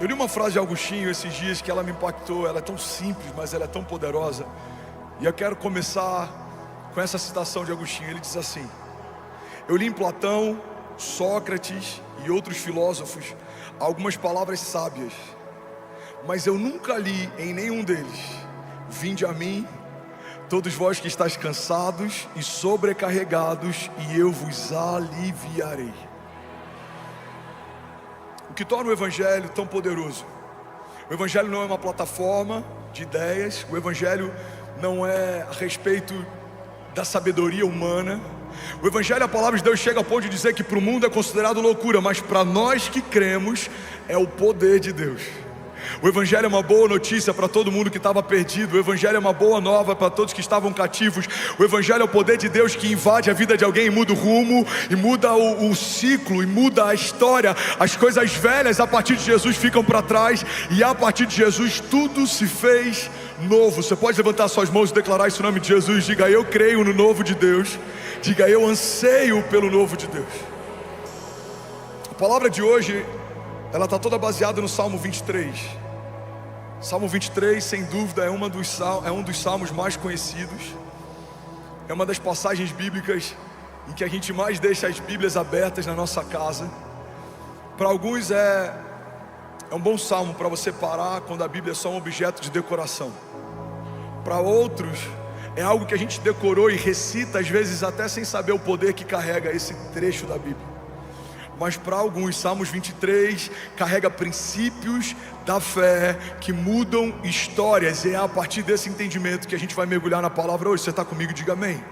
Eu li uma frase de Agostinho esses dias que ela me impactou. Ela é tão simples, mas ela é tão poderosa. E eu quero começar com essa citação de Agostinho. Ele diz assim: eu li em Platão, Sócrates e outros filósofos algumas palavras sábias, mas eu nunca li em nenhum deles: vinde a mim, todos vós que estáis cansados e sobrecarregados, e eu vos aliviarei. O que torna o Evangelho tão poderoso? O Evangelho não é uma plataforma de ideias. O Evangelho não é a respeito da sabedoria humana. O Evangelho, a palavra de Deus chega ao ponto de dizer que para o mundo é considerado loucura, mas para nós que cremos é o poder de Deus. O Evangelho é uma boa notícia para todo mundo que estava perdido. O Evangelho é uma boa nova para todos que estavam cativos. O Evangelho é o poder de Deus que invade a vida de alguém e muda o rumo, e muda o ciclo, e muda a história. As coisas velhas a partir de Jesus ficam para trás, e a partir de Jesus tudo se fez novo. Você pode levantar suas mãos e declarar isso em nome de Jesus. Diga: eu creio no novo de Deus. Diga: eu anseio pelo novo de Deus. A palavra de hoje, ela está toda baseada no Salmo 23. Salmo 23, sem dúvida, é um dos salmos mais conhecidos. É uma das passagens bíblicas em que a gente mais deixa as Bíblias abertas na nossa casa. Para alguns é um bom salmo para você parar quando a Bíblia é só um objeto de decoração. Para outros é algo que a gente decorou e recita, às vezes até sem saber o poder que carrega esse trecho da Bíblia. Mas para alguns, Salmos 23 carrega princípios da fé que mudam histórias. E é a partir desse entendimento que a gente vai mergulhar na palavra hoje. Você está comigo? Diga amém.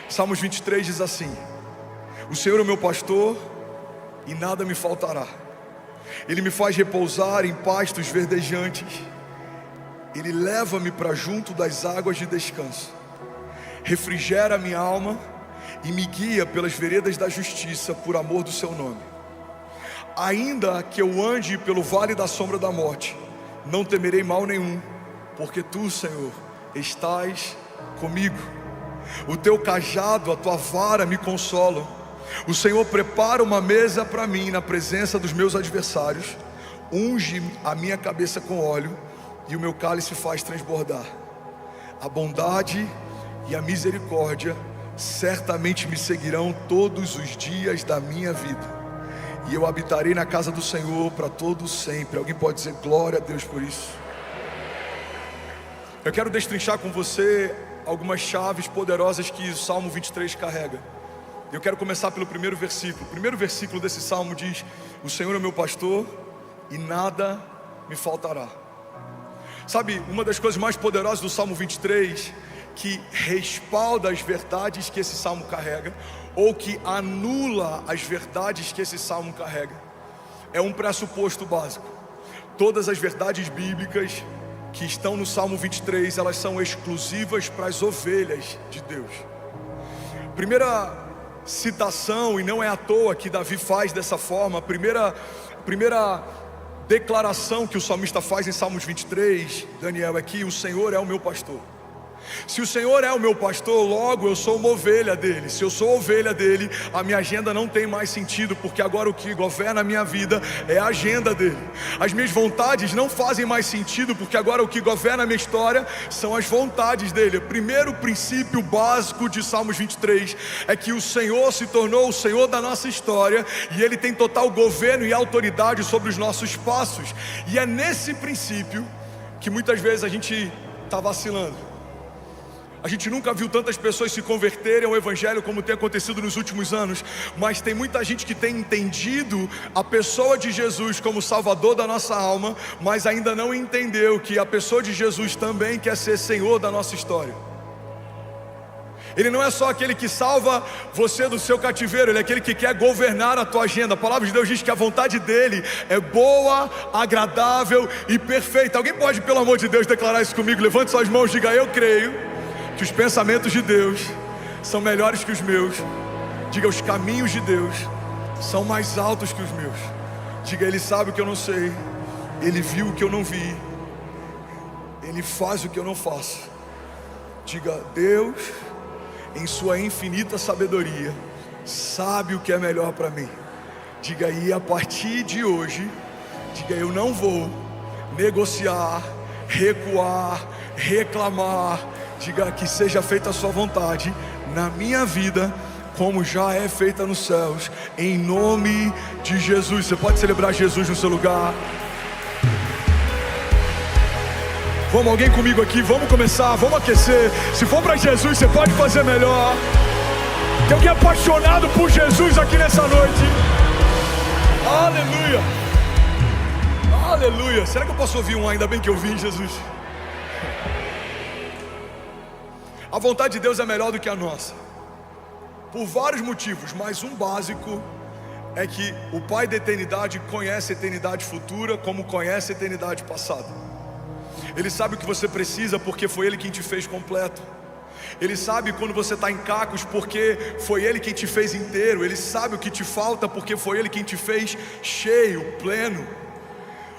Salmos 23 diz assim: o Senhor é o meu pastor e nada me faltará. Ele me faz repousar em pastos verdejantes. Ele leva-me para junto das águas de descanso. Refrigera minha alma e me guia pelas veredas da justiça, por amor do seu nome. Ainda que eu ande pelo vale da sombra da morte, não temerei mal nenhum, porque tu, Senhor, estás comigo. O teu cajado, a tua vara me consolam. O Senhor prepara uma mesa para mim na presença dos meus adversários. Unge a minha cabeça com óleo e o meu cálice faz transbordar. A bondade e a misericórdia certamente me seguirão todos os dias da minha vida, e eu habitarei na casa do Senhor para todo sempre. Alguém pode dizer glória a Deus por isso? Eu quero destrinchar com você algumas chaves poderosas que o Salmo 23 carrega. Eu quero começar pelo primeiro versículo. O primeiro versículo desse salmo diz: o Senhor é meu pastor e nada me faltará. Sabe, uma das coisas mais poderosas do Salmo 23, que respalda as verdades que esse salmo carrega, ou que anula as verdades que esse salmo carrega, é um pressuposto básico. Todas as verdades bíblicas que estão no Salmo 23, elas são exclusivas para as ovelhas de Deus. Primeira citação, e não é à toa que Davi faz dessa forma, a primeira declaração que o salmista faz em Salmos 23, Daniel, é que o Senhor é o meu pastor. Se o Senhor é o meu pastor, logo eu sou uma ovelha dele. Se eu sou ovelha dele, a minha agenda não tem mais sentido, porque agora o que governa a minha vida é a agenda dele. As minhas vontades não fazem mais sentido, porque agora o que governa a minha história são as vontades dele. O primeiro princípio básico de Salmos 23 é que o Senhor se tornou o Senhor da nossa história, e Ele tem total governo e autoridade sobre os nossos passos. E é nesse princípio que muitas vezes a gente está vacilando. A gente nunca viu tantas pessoas se converterem ao Evangelho como tem acontecido nos últimos anos, mas tem muita gente que tem entendido a pessoa de Jesus como Salvador da nossa alma, mas ainda não entendeu que a pessoa de Jesus também quer ser Senhor da nossa história. Ele não é só aquele que salva você do seu cativeiro, Ele é aquele que quer governar a tua agenda. A palavra de Deus diz que a vontade dEle é boa, agradável e perfeita. Alguém pode, pelo amor de Deus, declarar isso comigo? Levante suas mãos e diga: eu creio que os pensamentos de Deus são melhores que os meus. Diga: os caminhos de Deus são mais altos que os meus. Diga: Ele sabe o que eu não sei, Ele viu o que eu não vi, Ele faz o que eu não faço. Diga: Deus, em sua infinita sabedoria, sabe o que é melhor para mim. Diga: e a partir de hoje Diga: eu não vou negociar, recuar, reclamar. Diga: que seja feita a sua vontade na minha vida, como já é feita nos céus, em nome de Jesus. Você pode celebrar Jesus no seu lugar. Vamos, alguém comigo aqui, vamos começar, vamos aquecer. Se for para Jesus, você pode fazer melhor. Tem alguém apaixonado por Jesus aqui nessa noite? Aleluia, aleluia. Será que eu posso ouvir um ainda bem que eu vim, Jesus? A vontade de Deus é melhor do que a nossa, por vários motivos, mas um básico é que o Pai da eternidade conhece a eternidade futura como conhece a eternidade passada. Ele sabe o que você precisa porque foi Ele quem te fez completo. Ele sabe quando você está em cacos porque foi Ele quem te fez inteiro. Ele sabe o que te falta porque foi Ele quem te fez cheio, pleno.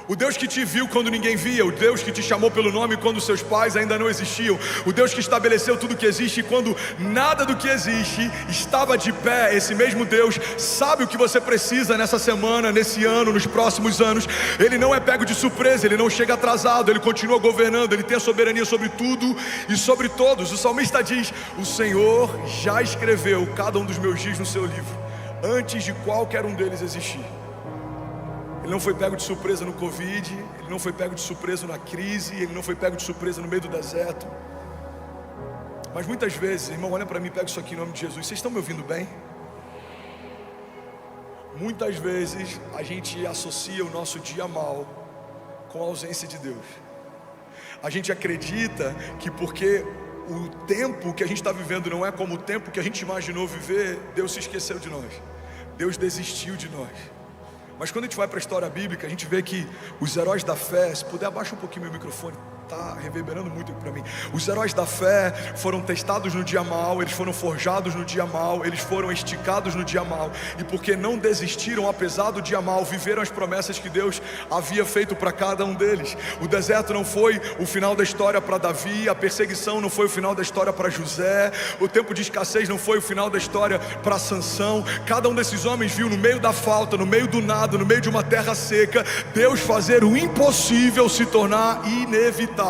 O Deus que te viu quando ninguém via, o Deus que te chamou pelo nome quando seus pais ainda não existiam, o Deus que estabeleceu tudo que existe quando nada do que existe estava de pé. Esse mesmo Deus sabe o que você precisa nessa semana, nesse ano, nos próximos anos. Ele não é pego de surpresa, Ele não chega atrasado, Ele continua governando, Ele tem a soberania sobre tudo e sobre todos. O salmista diz: o Senhor já escreveu cada um dos meus dias no seu livro, antes de qualquer um deles existir. Ele não foi pego de surpresa no Covid, Ele não foi pego de surpresa na crise, Ele não foi pego de surpresa no meio do deserto. Mas muitas vezes, irmão, olha para mim, pega isso aqui em nome de Jesus. Vocês estão me ouvindo bem? Muitas vezes a gente associa o nosso dia mal com a ausência de Deus. A gente acredita que porque o tempo que a gente está vivendo não é como o tempo que a gente imaginou viver, Deus se esqueceu de nós, Deus desistiu de nós. Mas quando a gente vai para a história bíblica, a gente vê que os heróis da fé, se puder abaixa um pouquinho meu microfone, está reverberando muito aqui para mim. Os heróis da fé foram testados no dia mal, eles foram forjados no dia mal, eles foram esticados no dia mal, e porque não desistiram apesar do dia mal, viveram as promessas que Deus havia feito para cada um deles. O deserto não foi o final da história para Davi, a perseguição não foi o final da história para José, o tempo de escassez não foi o final da história para Sansão. Cada um desses homens viu no meio da falta, no meio do nada, no meio de uma terra seca, Deus fazer o impossível se tornar inevitável.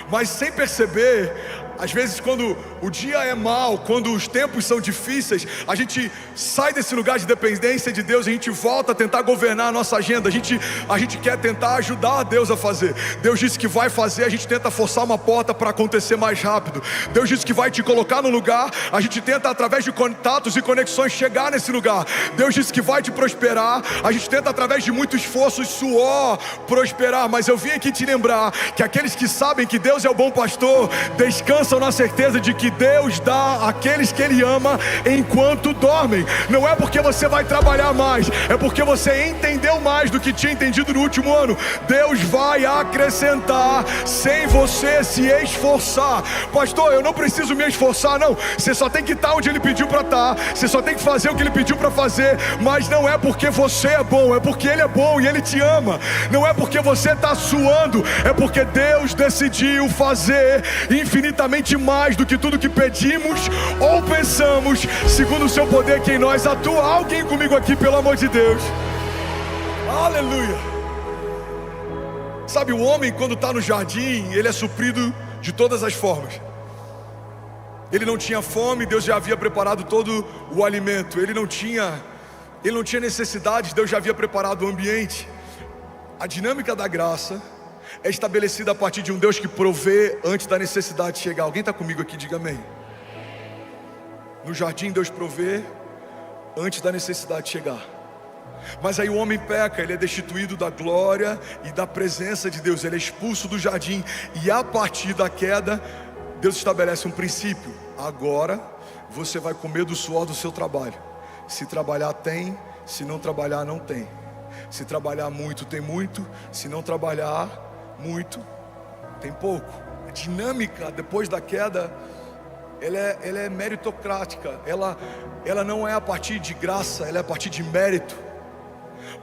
Mas sem perceber, às vezes quando o dia é mau, quando os tempos são difíceis, a gente sai desse lugar de dependência de Deus, a gente volta a tentar governar a nossa agenda, a gente quer tentar ajudar Deus a fazer. Deus disse que vai fazer, a gente tenta forçar uma porta para acontecer mais rápido. Deus disse que vai te colocar no lugar, a gente tenta através de contatos e conexões chegar nesse lugar. Deus disse que vai te prosperar, a gente tenta através de muito esforço e suor prosperar. Mas eu vim aqui te lembrar que aqueles que sabem que Deus é o bom pastor, descansam na certeza de que Deus dá àqueles que Ele ama enquanto dormem. Não é porque você vai trabalhar mais, é porque você entendeu mais do que tinha entendido no último ano. Deus vai acrescentar sem você se esforçar. Pastor, eu não preciso me esforçar, não. Você só tem que estar onde Ele pediu para estar, você só tem que fazer o que Ele pediu para fazer. Mas não é porque você é bom, é porque Ele é bom e Ele te ama. Não é porque você está suando, é porque Deus decidiu fazer infinitamente mais do que tudo que pedimos ou pensamos, segundo o seu poder que em nós atua. Alguém comigo aqui, pelo amor de Deus? Aleluia. Sabe, o homem quando está no jardim, ele é suprido de todas as formas. Ele não tinha fome, Deus já havia preparado todo o alimento. Ele não tinha necessidade, Deus já havia preparado o ambiente. A dinâmica da graça é estabelecida a partir de um Deus que provê antes da necessidade chegar. Alguém está comigo aqui? Diga amém. No jardim Deus provê antes da necessidade chegar. Mas aí o homem peca, ele é destituído da glória e da presença de Deus, ele é expulso do jardim. E a partir da queda, Deus estabelece um princípio: agora você vai comer do suor do seu trabalho. Se trabalhar tem, se não trabalhar não tem. Se trabalhar muito tem muito, se não trabalhar muito tem pouco. A dinâmica depois da queda, ela é meritocrática, ela não é a partir de graça, ela é a partir de mérito.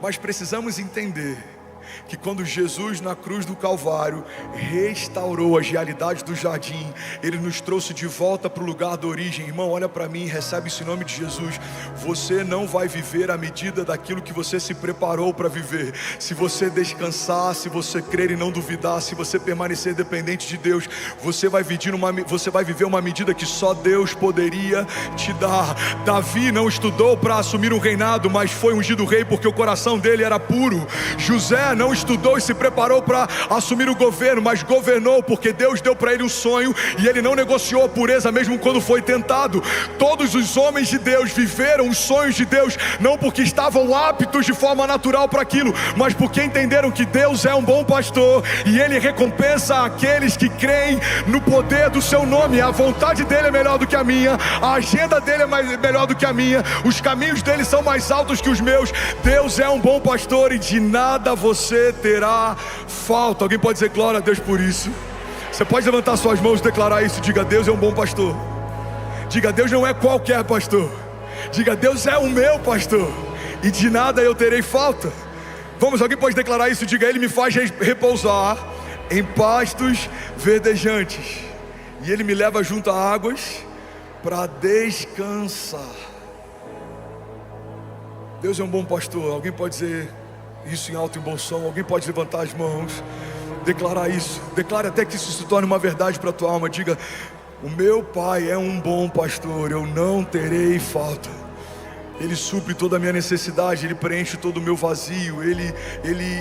Mas precisamos entender que quando Jesus na cruz do Calvário restaurou as realidades do jardim, Ele nos trouxe de volta para o lugar da origem. Irmão, olha para mim, recebe esse nome de Jesus. Você não vai viver à medida daquilo que você se preparou para viver. Se você descansar, se você crer e não duvidar, se você permanecer dependente de Deus, você vai viver uma medida que só Deus poderia te dar. Davi não estudou para assumir um reinado, mas foi ungido rei porque o coração dele era puro. José não estudou e se preparou para assumir o governo, mas governou porque Deus deu para ele um sonho e ele não negociou a pureza mesmo quando foi tentado. Todos os homens de Deus viveram os sonhos de Deus, não porque estavam aptos de forma natural para aquilo, mas porque entenderam que Deus é um bom pastor e Ele recompensa aqueles que creem no poder do seu nome. A vontade dele é melhor do que a minha, a agenda dele é melhor do que a minha, os caminhos dele são mais altos que os meus. Deus é um bom pastor e de nada você terá falta. Alguém pode dizer glória a Deus por isso? Você pode levantar suas mãos e declarar isso. Diga: Deus é um bom pastor. Diga: Deus não é qualquer pastor. Diga: Deus é o meu pastor e de nada eu terei falta. Vamos, alguém pode declarar isso? Diga: Ele me faz repousar em pastos verdejantes e Ele me leva junto a águas para descansar. Deus é um bom pastor. Alguém pode dizer isso em alto e bom som? Alguém pode levantar as mãos, declarar isso? Declare até que isso se torne uma verdade para a tua alma. Diga: o meu Pai é um bom pastor, eu não terei falta. Ele supre toda a minha necessidade, Ele preenche todo o meu vazio, Ele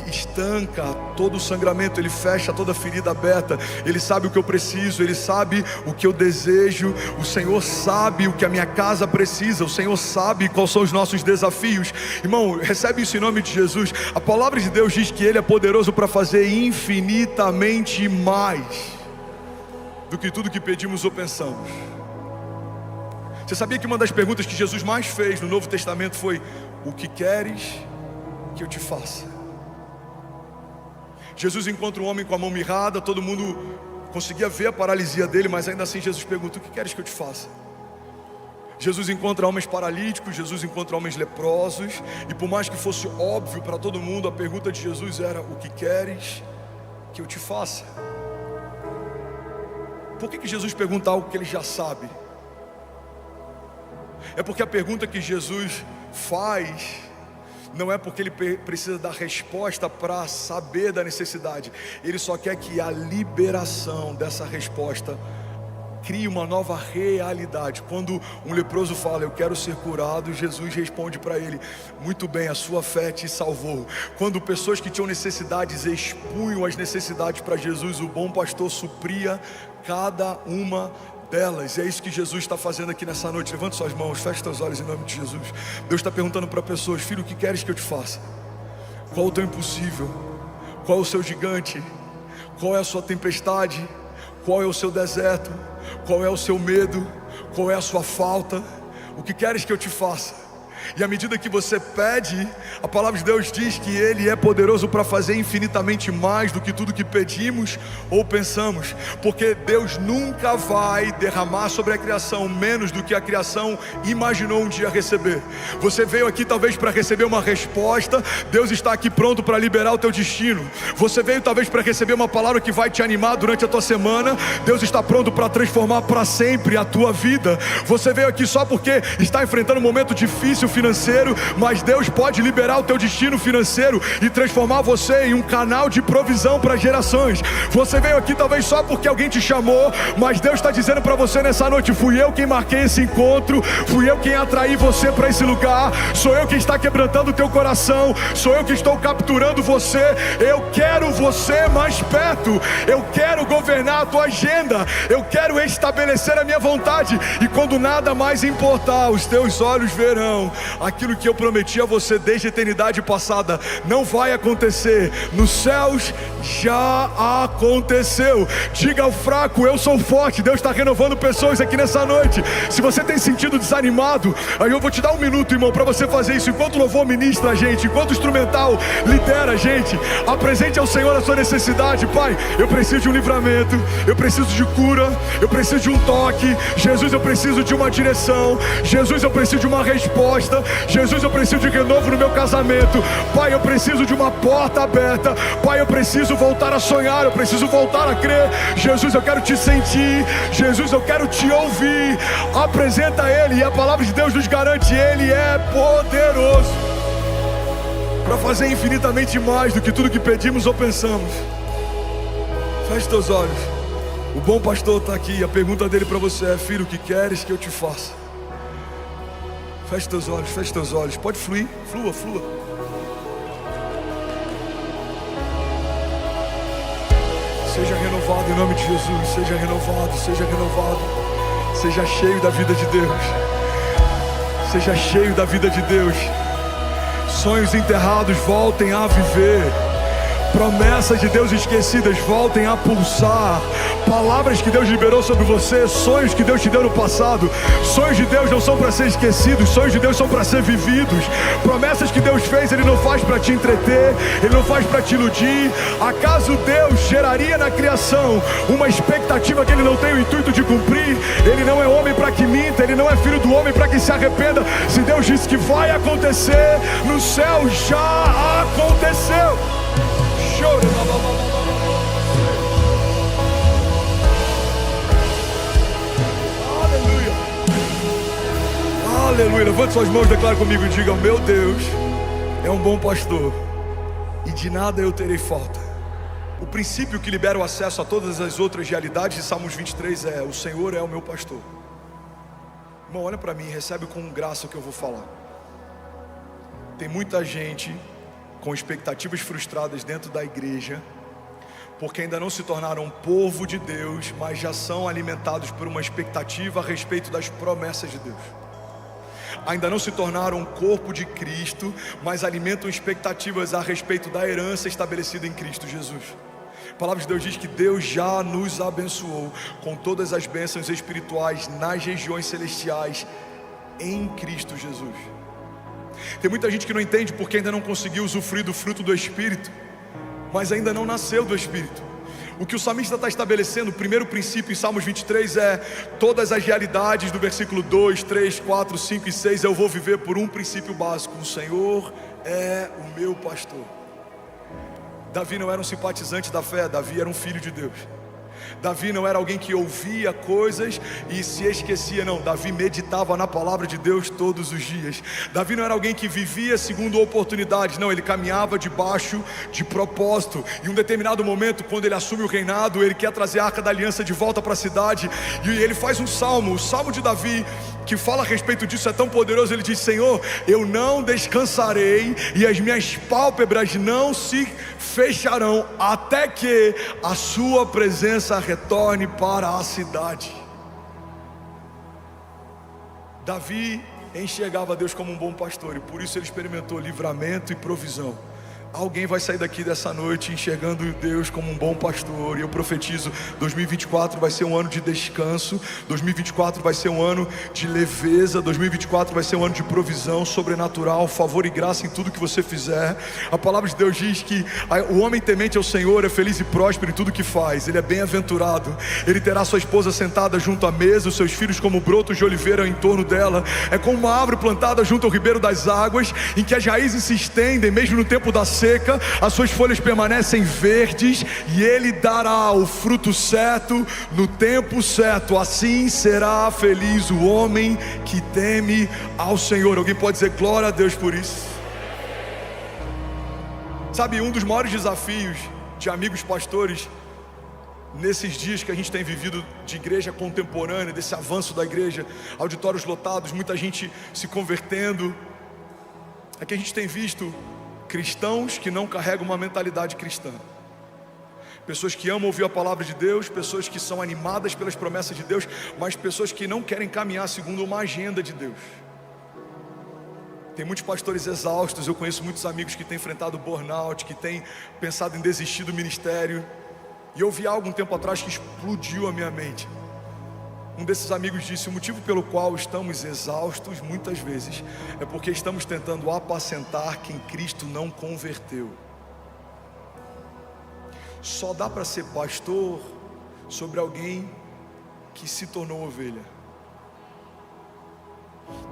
estanca todo o sangramento, Ele fecha toda a ferida aberta. Ele sabe o que eu preciso, Ele sabe o que eu desejo. O Senhor sabe o que a minha casa precisa, o Senhor sabe quais são os nossos desafios. Irmão, recebe isso em nome de Jesus. A palavra de Deus diz que Ele é poderoso para fazer infinitamente mais do que tudo que pedimos ou pensamos. Você sabia que uma das perguntas que Jesus mais fez no Novo Testamento foi: o que queres que eu te faça? Jesus encontra um homem com a mão mirrada, todo mundo conseguia ver a paralisia dele, mas ainda assim Jesus pergunta: o que queres que eu te faça? Jesus encontra homens paralíticos, Jesus encontra homens leprosos, e por mais que fosse óbvio para todo mundo, a pergunta de Jesus era: o que queres que eu te faça? Por que Jesus pergunta algo que Ele já sabe? É porque a pergunta que Jesus faz não é porque Ele precisa dar resposta para saber da necessidade. Ele só quer que a liberação dessa resposta crie uma nova realidade. Quando um leproso fala: eu quero ser curado, Jesus responde para ele: muito bem, a sua fé te salvou. Quando pessoas que tinham necessidades expunham as necessidades para Jesus, o bom pastor supria cada uma delas. E é isso que Jesus está fazendo aqui nessa noite. Levante suas mãos, feche seus olhos em nome de Jesus. Deus está perguntando para pessoas: filho, o que queres que eu te faça? Qual é o teu impossível? Qual é o seu gigante? Qual é a sua tempestade? Qual é o seu deserto? Qual é o seu medo? Qual é a sua falta? O que queres que eu te faça? E à medida que você pede, a palavra de Deus diz que Ele é poderoso para fazer infinitamente mais do que tudo que pedimos ou pensamos. Porque Deus nunca vai derramar sobre a criação menos do que a criação imaginou um dia receber. Você veio aqui talvez para receber uma resposta, Deus está aqui pronto para liberar o teu destino. Você veio talvez para receber uma palavra que vai te animar durante a tua semana, Deus está pronto para transformar para sempre a tua vida. Você veio aqui só porque está enfrentando um momento difícil financeiro, mas Deus pode liberar o teu destino financeiro e transformar você em um canal de provisão para gerações. Você veio aqui talvez só porque alguém te chamou, mas Deus está dizendo para você nessa noite: fui eu quem marquei esse encontro, fui eu quem atraí você para esse lugar, sou eu quem está quebrantando o teu coração, sou eu que estou capturando você. Eu quero você mais perto, eu quero governar a tua agenda, eu quero estabelecer a minha vontade, e quando nada mais importar, os teus olhos verão aquilo que eu prometi a você desde a eternidade passada. Não vai acontecer, nos céus já aconteceu. Diga ao fraco: eu sou forte. Deus está renovando pessoas aqui nessa noite. Se você tem sentido desanimado, aí eu vou te dar um minuto, irmão, para você fazer isso. Enquanto o louvor ministra a gente, enquanto o instrumental lidera a gente, apresente ao Senhor a sua necessidade. Pai, eu preciso de um livramento, eu preciso de cura, eu preciso de um toque. Jesus, eu preciso de uma direção. Jesus, eu preciso de uma resposta. resposta. Jesus, eu preciso de renovo no meu casamento. Pai, eu preciso de uma porta aberta. Pai, eu preciso voltar a sonhar, eu preciso voltar a crer. Jesus, eu quero te sentir. Jesus, eu quero te ouvir. Apresenta Ele, e a palavra de Deus nos garante: Ele é poderoso para fazer infinitamente mais do que tudo que pedimos ou pensamos. Feche teus olhos. O bom pastor está aqui. A pergunta dele para você é: filho, o que queres que eu te faça? Feche teus olhos, feche teus olhos. Pode fluir, flua, flua. Seja renovado em nome de Jesus. Seja renovado, seja renovado. Seja cheio da vida de Deus. Seja cheio da vida de Deus. Sonhos enterrados voltem a viver. Promessas de Deus esquecidas voltem a pulsar. Palavras que Deus liberou sobre você, sonhos que Deus te deu no passado. Sonhos de Deus não são para ser esquecidos, sonhos de Deus são para ser vividos. Promessas que Deus fez, Ele não faz para te entreter, Ele não faz para te iludir. Acaso Deus geraria na criação uma expectativa que Ele não tem o intuito de cumprir? Ele não é homem para que minta, Ele não é filho do homem para que se arrependa. Se Deus disse que vai acontecer, no céu já aconteceu. Aleluia. Aleluia. Levante suas mãos, declare comigo e diga: meu Deus é um bom pastor e de nada eu terei falta. O princípio que libera o acesso a todas as outras realidades de Salmos 23 é: o Senhor é o meu pastor. Irmão, olha para mim, recebe com graça o que eu vou falar. Tem muita gente com expectativas frustradas dentro da igreja, porque ainda não se tornaram povo de Deus, mas já são alimentados por uma expectativa a respeito das promessas de Deus. Ainda não se tornaram corpo de Cristo, mas alimentam expectativas a respeito da herança estabelecida em Cristo Jesus. A palavra de Deus diz que Deus já nos abençoou com todas as bênçãos espirituais nas regiões celestiais em Cristo Jesus. Tem muita gente que não entende porque ainda não conseguiu usufruir do fruto do Espírito, mas ainda não nasceu do Espírito. O que o salmista está estabelecendo, o primeiro princípio em Salmos 23 é: todas as realidades do versículo 2, 3, 4, 5 e 6 eu vou viver por um princípio básico: o Senhor é o meu pastor. Davi não era um simpatizante da fé, Davi era um filho de Deus. Davi não era alguém que ouvia coisas e se esquecia, não. Davi meditava na palavra de Deus todos os dias. Davi não era alguém que vivia segundo oportunidades, não. Ele caminhava debaixo de propósito. Em um determinado momento, quando ele assume o reinado, ele quer trazer a Arca da Aliança de volta para a cidade, e ele faz um salmo, o salmo de Davi, que fala a respeito disso, é tão poderoso. Ele diz: Senhor, eu não descansarei e as minhas pálpebras não se fecharão até que a sua presença retorne para a cidade. Davi enxergava Deus como um bom pastor, e por isso ele experimentou livramento e provisão. Alguém vai sair daqui dessa noite enxergando Deus como um bom pastor, e eu profetizo: 2024 vai ser um ano de descanso, 2024 vai ser um ano de leveza, 2024 vai ser um ano de provisão sobrenatural, favor e graça em tudo que você fizer. A palavra de Deus diz que o homem temente ao Senhor é feliz e próspero em tudo que faz. Ele é bem-aventurado, ele terá sua esposa sentada junto à mesa, os seus filhos como brotos de oliveira em torno dela. É como uma árvore plantada junto ao ribeiro das águas, em que as raízes se estendem mesmo no tempo da seca, as suas folhas permanecem verdes, e ele dará o fruto certo no tempo certo. Assim será feliz o homem que teme ao Senhor. Alguém pode dizer glória a Deus por isso? Sabe, um dos maiores desafios de amigos pastores nesses dias que a gente tem vivido de igreja contemporânea, desse avanço da igreja, auditórios lotados, muita gente se convertendo, é que a gente tem visto cristãos que não carregam uma mentalidade cristã. Pessoas que amam ouvir a palavra de Deus, pessoas que são animadas pelas promessas de Deus, mas pessoas que não querem caminhar segundo uma agenda de Deus. Tem muitos pastores exaustos. Eu conheço muitos amigos que têm enfrentado burnout, que têm pensado em desistir do ministério. E eu vi algo um tempo atrás que explodiu a minha mente. Um desses amigos disse: o motivo pelo qual estamos exaustos muitas vezes é porque estamos tentando apacentar quem Cristo não converteu. Só dá para ser pastor sobre alguém que se tornou ovelha.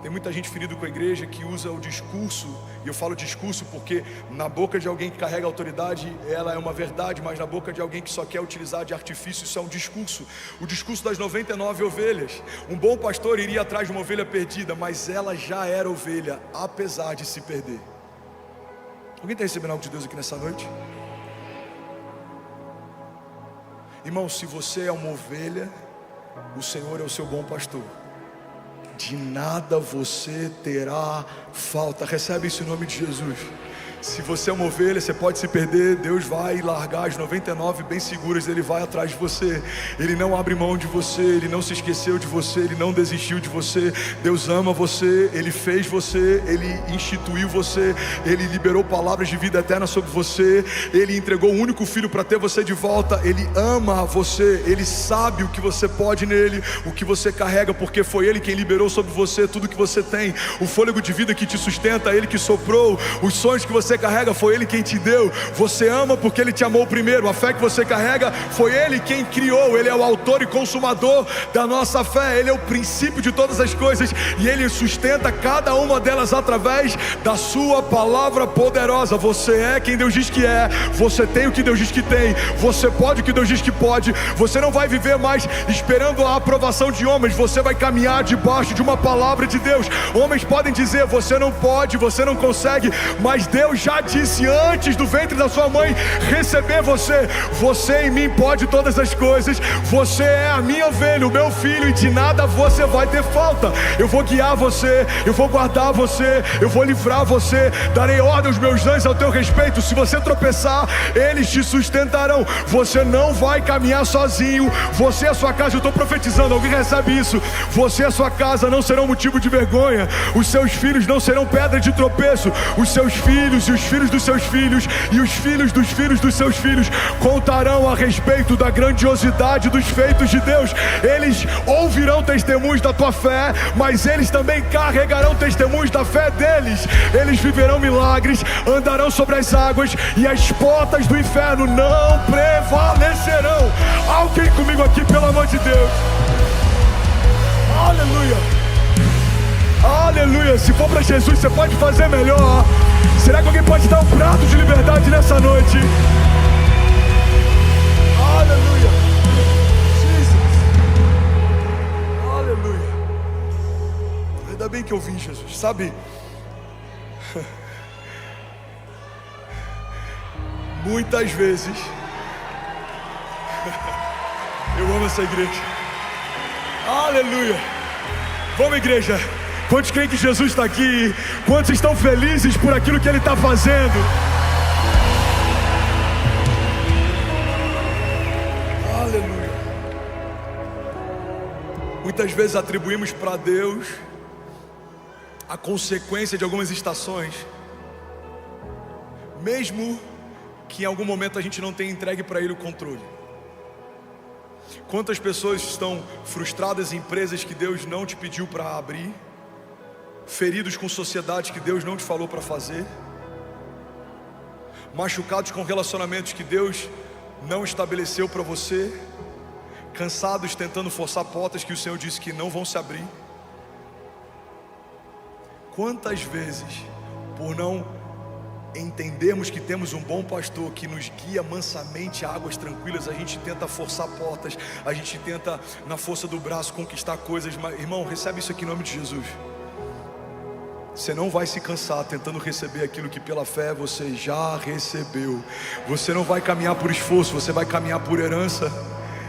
Tem muita gente ferida com a igreja que usa o discurso, e eu falo discurso porque na boca de alguém que carrega autoridade, ela é uma verdade, mas na boca de alguém que só quer utilizar de artifício, isso é um discurso. O discurso das 99 ovelhas. Um bom pastor iria atrás de uma ovelha perdida, mas ela já era ovelha, apesar de se perder. Alguém está recebendo algo de Deus aqui nessa noite? Irmão, se você é uma ovelha, o Senhor é o seu bom pastor. De nada você terá falta. Recebe isso em nome de Jesus. Se você é uma ovelha, você pode se perder, Deus vai largar as 99 bem seguras, Ele vai atrás de você. Ele não abre mão de você, Ele não se esqueceu de você, Ele não desistiu de você. Deus ama você, Ele fez você, Ele instituiu você, Ele liberou palavras de vida eterna sobre você, Ele entregou o único filho para ter você de volta. Ele ama você, Ele sabe o que você pode nele, o que você carrega, porque foi Ele quem liberou sobre você tudo que você tem. O fôlego de vida que te sustenta, Ele que soprou. Os sonhos que você carrega, foi Ele quem te deu. Você ama porque Ele te amou primeiro. A fé que você carrega, foi Ele quem criou. Ele é o autor e consumador da nossa fé. Ele é o princípio de todas as coisas, e Ele sustenta cada uma delas através da sua palavra poderosa. Você é quem Deus diz que é, você tem o que Deus diz que tem, você pode o que Deus diz que pode. Você não vai viver mais esperando a aprovação de homens, você vai caminhar debaixo de uma palavra de Deus. Homens podem dizer, você não pode, você não consegue, mas Deus já disse antes do ventre da sua mãe receber você. Você em mim pode todas as coisas. Você é a minha ovelha, o meu filho, e de nada você vai ter falta. Eu vou guiar você, eu vou guardar você, eu vou livrar você, darei ordem aos meus anjos ao teu respeito. Se você tropeçar, eles te sustentarão. Você não vai caminhar sozinho. Você e a sua casa, eu estou profetizando, alguém recebe isso? Você e a sua casa não serão motivo de vergonha. Os seus filhos não serão pedra de tropeço. Os seus filhos e os filhos dos seus filhos e os filhos dos seus filhos contarão a respeito da grandiosidade dos feitos de Deus. Eles ouvirão testemunhos da tua fé, mas eles também carregarão testemunhos da fé deles. Eles viverão milagres, andarão sobre as águas, e as portas do inferno não prevalecerão. Alguém comigo aqui, pelo amor de Deus. Aleluia. Aleluia. Se for para Jesus, você pode fazer melhor. Será que alguém pode dar um prato de liberdade nessa noite? Aleluia. Jesus. Aleluia. Ainda bem que eu vim, Jesus. Sabe, muitas vezes eu amo essa igreja. Aleluia. Vamos, igreja. Quantos creem que Jesus está aqui? Quantos estão felizes por aquilo que Ele está fazendo? Aleluia. Muitas vezes atribuímos para Deus a consequência de algumas estações, mesmo que em algum momento a gente não tenha entregue para Ele o controle. Quantas pessoas estão frustradas em empresas que Deus não te pediu para abrir, feridos com sociedades que Deus não te falou para fazer, machucados com relacionamentos que Deus não estabeleceu para você, cansados tentando forçar portas que o Senhor disse que não vão se abrir. Quantas vezes, por não entendermos que temos um bom pastor que nos guia mansamente a águas tranquilas, a gente tenta forçar portas, a gente tenta na força do braço conquistar coisas. Mas, irmão, recebe isso aqui em nome de Jesus. Você não vai se cansar tentando receber aquilo que pela fé você já recebeu. Você não vai caminhar por esforço, você vai caminhar por herança.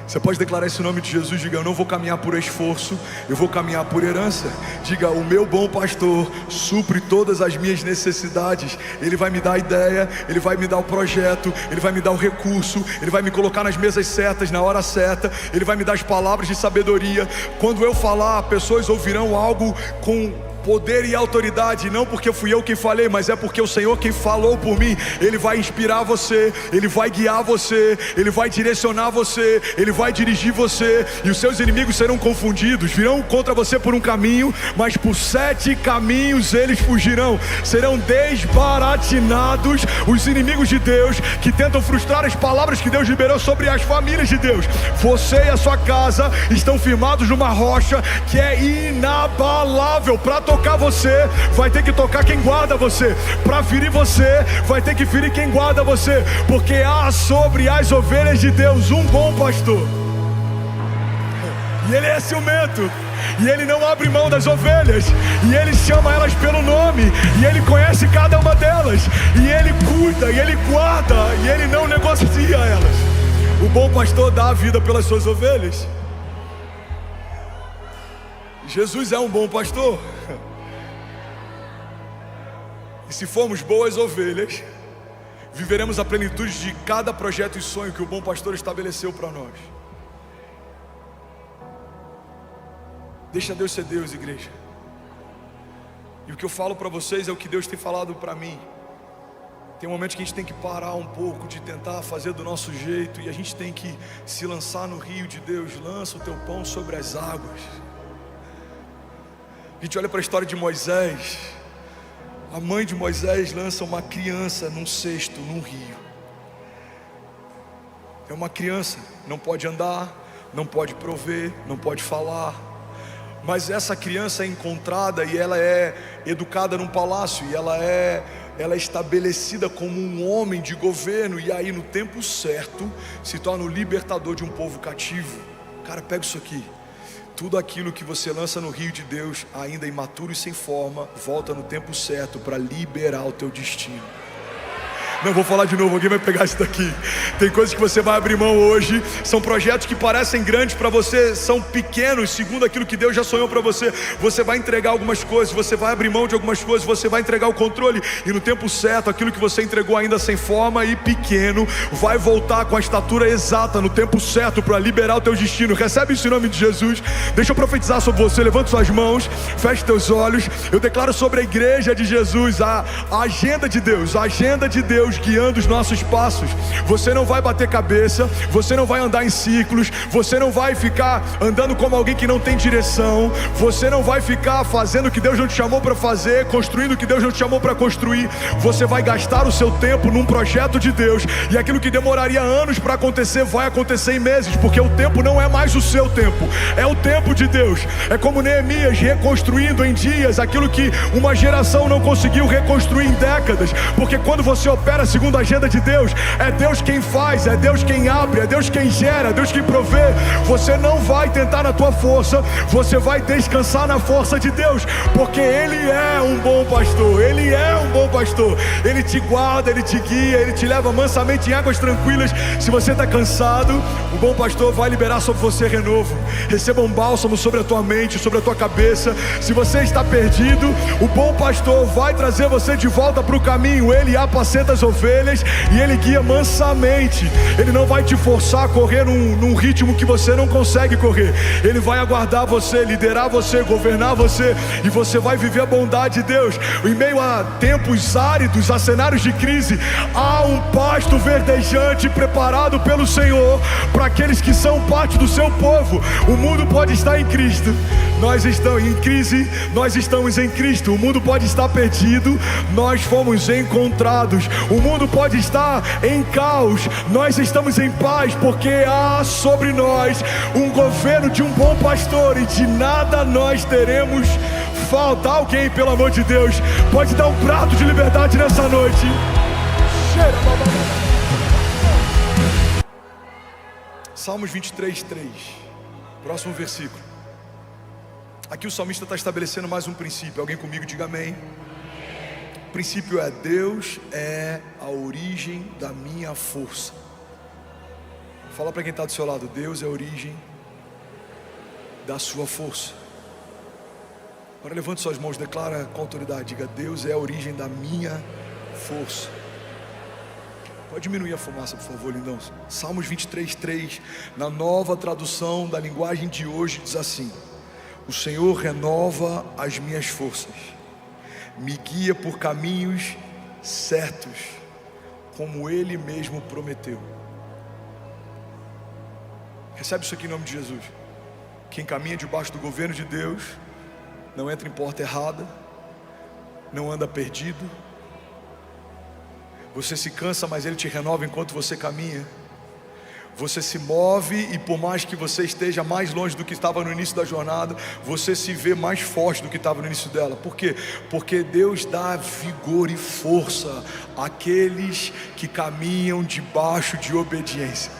Você pode declarar esse nome de Jesus. Diga, eu não vou caminhar por esforço, eu vou caminhar por herança. Diga, o meu bom pastor supre todas as minhas necessidades. Ele vai me dar a ideia, Ele vai me dar o projeto, Ele vai me dar o recurso, Ele vai me colocar nas mesas certas, na hora certa, Ele vai me dar as palavras de sabedoria. Quando eu falar, pessoas ouvirão algo com poder e autoridade, não porque fui eu quem falei, mas é porque o Senhor quem falou por mim. Ele vai inspirar você, Ele vai guiar você, Ele vai direcionar você, Ele vai dirigir você, e os seus inimigos serão confundidos, virão contra você por um caminho, mas por 7 caminhos eles fugirão. Serão desbaratinados os inimigos de Deus que tentam frustrar as palavras que Deus liberou sobre as famílias de Deus. Você e a sua casa estão firmados numa rocha que é inabalável para tocar você, vai ter que tocar quem guarda você. Para ferir você, vai ter que ferir quem guarda você. Porque há sobre as ovelhas de Deus um bom pastor. E ele é ciumento, e ele não abre mão das ovelhas, e ele chama elas pelo nome, e ele conhece cada uma delas, e ele cuida, e ele guarda, e ele não negocia elas. O bom pastor dá a vida pelas suas ovelhas. Jesus é um bom pastor. E se formos boas ovelhas, viveremos a plenitude de cada projeto e sonho que o bom pastor estabeleceu para nós. Deixa Deus ser Deus, igreja. E o que eu falo para vocês é o que Deus tem falado para mim. Tem momentos que a gente tem que parar um pouco de tentar fazer do nosso jeito, e a gente tem que se lançar no rio de Deus. Lança o teu pão sobre as águas. A gente olha para a história de Moisés. A mãe de Moisés lança uma criança num cesto, num rio. É uma criança, não pode andar, não pode prover, não pode falar. Mas essa criança é encontrada e ela é educada num palácio, e ela é estabelecida como um homem de governo, e aí no tempo certo se torna o libertador de um povo cativo. Cara, pega isso aqui. Tudo aquilo que você lança no rio de Deus, ainda imaturo e sem forma, volta no tempo certo para liberar o teu destino. Não vou falar de novo, alguém vai pegar isso daqui. Tem coisas que você vai abrir mão hoje. São projetos que parecem grandes para você, são pequenos segundo aquilo que Deus já sonhou para você. Você vai entregar algumas coisas, você vai abrir mão de algumas coisas, você vai entregar o controle, e no tempo certo, aquilo que você entregou ainda sem forma e pequeno, vai voltar com a estatura exata no tempo certo para liberar o teu destino. Recebe isso em nome de Jesus. Deixa eu profetizar sobre você. Levante suas mãos, feche teus olhos. Eu declaro sobre a igreja de Jesus a agenda de Deus, a agenda de Deus guiando os nossos passos. Você não vai bater cabeça, você não vai andar em círculos, você não vai ficar andando como alguém que não tem direção, você não vai ficar fazendo o que Deus não te chamou para fazer, construindo o que Deus não te chamou para construir. Você vai gastar o seu tempo num projeto de Deus, e aquilo que demoraria anos para acontecer vai acontecer em meses, porque o tempo não é mais o seu tempo, é o tempo de Deus. É como Neemias reconstruindo em dias aquilo que uma geração não conseguiu reconstruir em décadas, porque quando você opera segundo a agenda de Deus, é Deus quem faz, é Deus quem abre, é Deus quem gera, é Deus quem provê. Você não vai tentar na tua força, você vai descansar na força de Deus, porque Ele é um bom pastor, Ele é um bom pastor. Ele te guarda, Ele te guia, Ele te leva mansamente em águas tranquilas. Se você está cansado, o bom pastor vai liberar sobre você renovo. Receba um bálsamo sobre a tua mente, sobre a tua cabeça. Se você está perdido, o bom pastor vai trazer você de volta para o caminho. Ele apacenta as ovelhas e Ele guia mansamente. Ele não vai te forçar a correr num ritmo que você não consegue correr. Ele vai aguardar você, liderar você, governar você, e você vai viver a bondade de Deus. Em meio a tempos áridos, a cenários de crise, há um pasto verdejante preparado pelo Senhor para aqueles que são parte do seu povo. O mundo pode estar em Cristo, nós estamos em crise, nós estamos em Cristo. O mundo pode estar perdido, nós fomos encontrados. O mundo pode estar em caos, nós estamos em paz, porque há sobre nós um governo de um bom pastor, e de nada nós teremos falta. Alguém, pelo amor de Deus, pode dar um prato de liberdade nessa noite? Salmos 23:3, próximo versículo. Aqui o salmista está estabelecendo mais um princípio. Alguém comigo, diga amém. O princípio é: Deus é a origem da minha força. Fala para quem está do seu lado: Deus é a origem da sua força. Agora levante suas mãos, declara com autoridade, diga: Deus é a origem da minha força. Pode diminuir a fumaça, por favor, lindão. Salmos 23:3, na nova tradução da linguagem de hoje, diz assim: o Senhor renova as minhas forças, me guia por caminhos certos, como Ele mesmo prometeu. Recebe isso aqui em nome de Jesus. Quem caminha debaixo do governo de Deus não entra em porta errada, não anda perdido. Você se cansa, mas Ele te renova enquanto você caminha. Você se move e por mais que você esteja mais longe do que estava no início da jornada, você se vê mais forte do que estava no início dela. Por quê? Porque Deus dá vigor e força àqueles que caminham debaixo de obediência,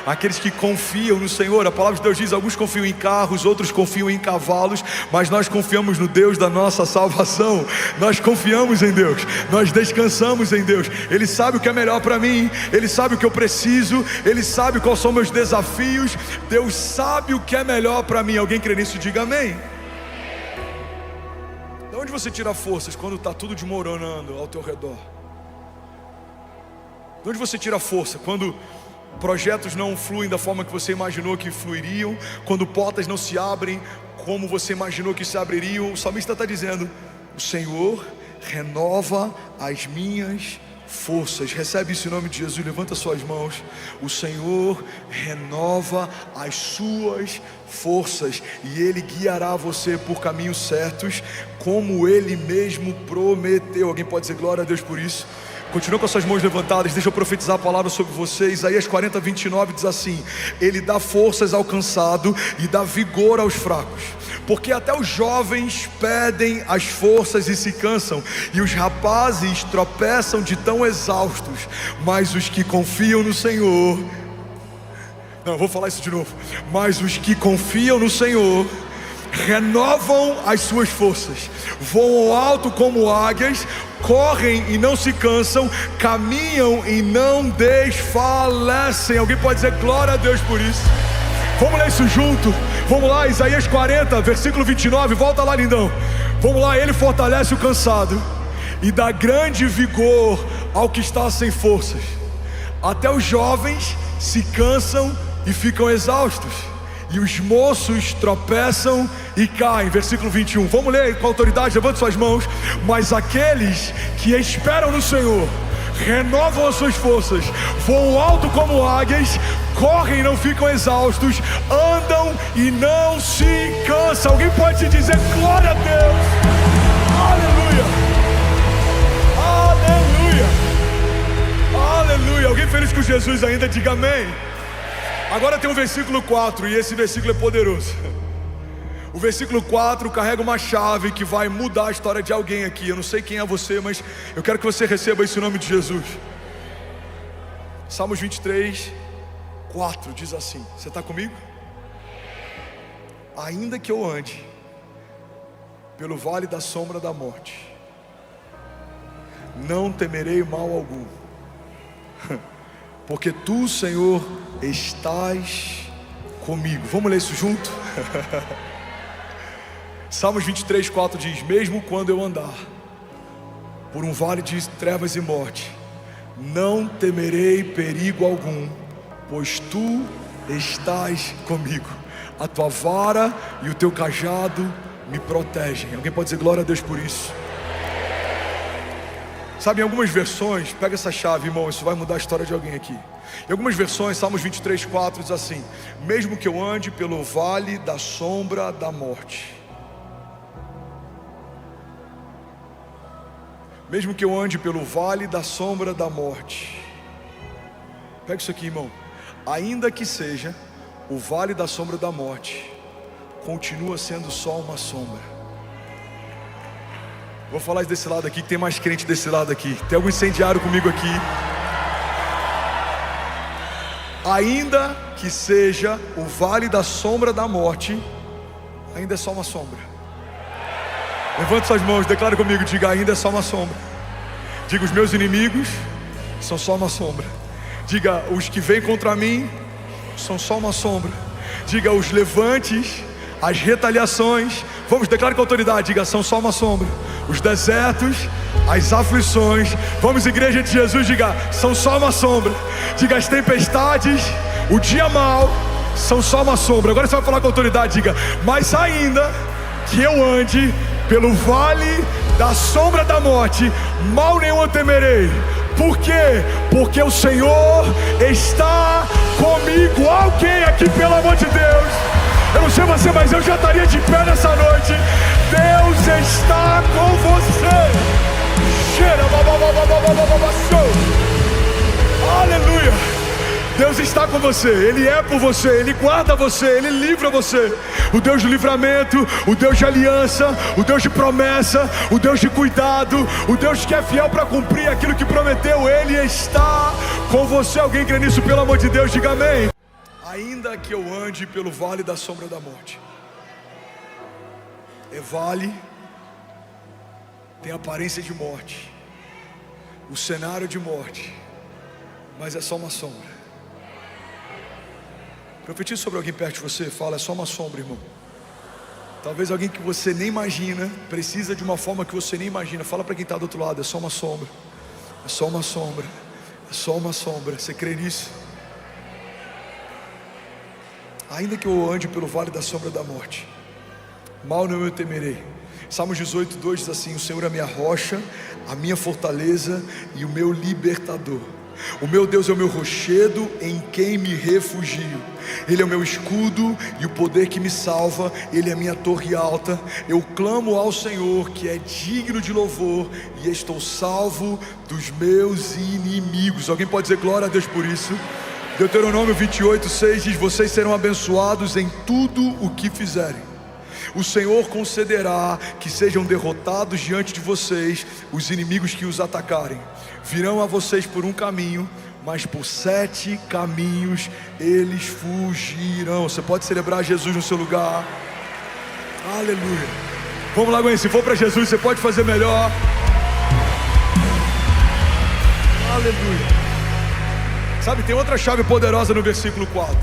aqueles que confiam no Senhor. A palavra de Deus diz: alguns confiam em carros, outros confiam em cavalos, mas nós confiamos no Deus da nossa salvação. Nós confiamos em Deus, nós descansamos em Deus. Ele sabe o que é melhor para mim, Ele sabe o que eu preciso, Ele sabe quais são meus desafios. Deus sabe o que é melhor para mim. Alguém crê nisso? Diga amém. De onde você tira forças quando está tudo desmoronando ao teu redor? De onde você tira força quando projetos não fluem da forma que você imaginou que fluiriam, quando portas não se abrem como você imaginou que se abririam? O salmista está dizendo: o Senhor renova as minhas forças. Recebe isso em nome de Jesus, levanta suas mãos. O Senhor renova as suas forças e Ele guiará você por caminhos certos, como Ele mesmo prometeu. Alguém pode dizer glória a Deus por isso? Continua com as suas mãos levantadas, deixa eu profetizar a palavra sobre você. Isaías 40, 29 diz assim: Ele dá forças ao cansado e dá vigor aos fracos. Porque até os jovens perdem as forças e se cansam, e os rapazes tropeçam de tão exaustos. Mas os que confiam no Senhor... Não, vou falar isso de novo. Mas os que confiam no Senhor renovam as suas forças, voam alto como águias, correm e não se cansam, caminham e não desfalecem. Alguém pode dizer glória a Deus por isso? Vamos ler isso junto? Vamos lá, Isaías 40, versículo 29, volta lá, lindão. Vamos lá: Ele fortalece o cansado e dá grande vigor ao que está sem forças. Até os jovens se cansam e ficam exaustos, e os moços tropeçam e caem. Versículo 21, vamos ler com autoridade, levante suas mãos. Mas aqueles que esperam no Senhor renovam as suas forças, voam alto como águias, correm e não ficam exaustos, andam e não se cansam. Alguém pode te dizer glória a Deus? Aleluia, aleluia, aleluia. Alguém feliz com Jesus ainda? Diga amém. Agora tem o versículo 4, e esse versículo é poderoso. O versículo 4 carrega uma chave que vai mudar a história de alguém aqui. Eu não sei quem é você, mas eu quero que você receba isso em nome de Jesus. Salmos 23, 4 diz assim, você está comigo? Ainda que eu ande pelo vale da sombra da morte, não temerei mal algum, porque tu, Senhor, estás comigo. Vamos ler isso junto? Salmos 23, 4 diz: mesmo quando eu andar por um vale de trevas e morte, não temerei perigo algum, pois tu estás comigo. A tua vara e o teu cajado me protegem. Alguém pode dizer glória a Deus por isso? Sabe, em algumas versões, pega essa chave, irmão, isso vai mudar a história de alguém aqui. Em algumas versões, Salmos 23, 4 diz assim: mesmo que eu ande pelo vale da sombra da morte, mesmo que eu ande pelo vale da sombra da morte, pega isso aqui, irmão, ainda que seja o vale da sombra da morte, continua sendo só uma sombra. Vou falar desse lado aqui, que tem mais crente desse lado aqui. Tem algum incendiário comigo aqui? Ainda que seja o vale da sombra da morte, ainda é só uma sombra. Levante suas mãos, declara comigo, diga: ainda é só uma sombra. Diga: os meus inimigos são só uma sombra. Diga: os que vêm contra mim são só uma sombra. Diga: os levantes, as retaliações, vamos, declarar com autoridade, diga: são só uma sombra. Os desertos, as aflições, vamos, igreja de Jesus, diga: são só uma sombra. Diga: as tempestades, o dia mau, são só uma sombra. Agora você vai falar com autoridade, diga: mas ainda que eu ande pelo vale da sombra da morte, mal nenhum eu temerei. Por quê? Porque o Senhor está comigo. Alguém aqui, pelo amor de Deus, eu não sei você, mas eu já estaria de pé nessa noite. Deus está com você. Aleluia. Deus está com você, Ele é por você, Ele guarda você, Ele livra você. O Deus do livramento, o Deus de aliança, o Deus de promessa, o Deus de cuidado, o Deus que é fiel para cumprir aquilo que prometeu, Ele está com você. Alguém crê nisso, pelo amor de Deus, diga amém. Ainda que eu ande pelo vale da sombra da morte, é vale, tem aparência de morte, o cenário de morte, mas é só uma sombra. Profetiza sobre alguém perto de você, fala, é só uma sombra, irmão. Talvez alguém que você nem imagina, precisa de uma forma que você nem imagina. Fala para quem está do outro lado, é só uma sombra. É só uma sombra. É só uma sombra. Você crê nisso? Ainda que eu ande pelo vale da sombra da morte, mal não eu temerei. Salmos 18:2 diz assim: o Senhor é a minha rocha, a minha fortaleza e o meu libertador. O meu Deus é o meu rochedo em quem me refugio. Ele é o meu escudo e o poder que me salva. Ele é a minha torre alta. Eu clamo ao Senhor, que é digno de louvor, e estou salvo dos meus inimigos. Alguém pode dizer glória a Deus por isso? Deuteronômio 28:6 diz: vocês serão abençoados em tudo o que fizerem. O Senhor concederá que sejam derrotados diante de vocês os inimigos que os atacarem. Virão a vocês por um caminho, mas por 7 caminhos eles fugirão. Você pode celebrar Jesus no seu lugar. Aleluia. Vamos lá, Gwen, se for para Jesus, você pode fazer melhor. Aleluia. Sabe, tem outra chave poderosa no versículo 4.